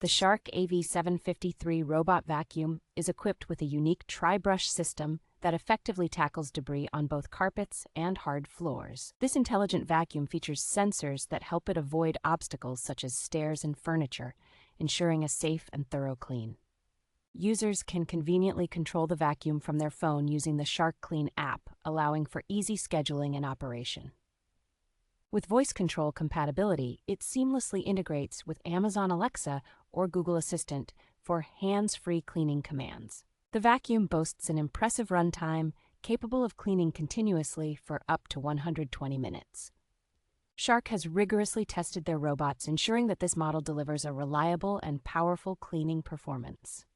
The Shark AV753 Robot Vacuum is equipped with a unique tri-brush system that effectively tackles debris on both carpets and hard floors. This intelligent vacuum features sensors that help it avoid obstacles such as stairs and furniture, ensuring a safe and thorough clean. Users can conveniently control the vacuum from their phone using the SharkClean app, allowing for easy scheduling and operation. With voice control compatibility, it seamlessly integrates with Amazon Alexa or Google Assistant for hands-free cleaning commands. The vacuum boasts an impressive runtime, capable of cleaning continuously for up to 120 minutes. Shark has rigorously tested their robots, ensuring that this model delivers a reliable and powerful cleaning performance.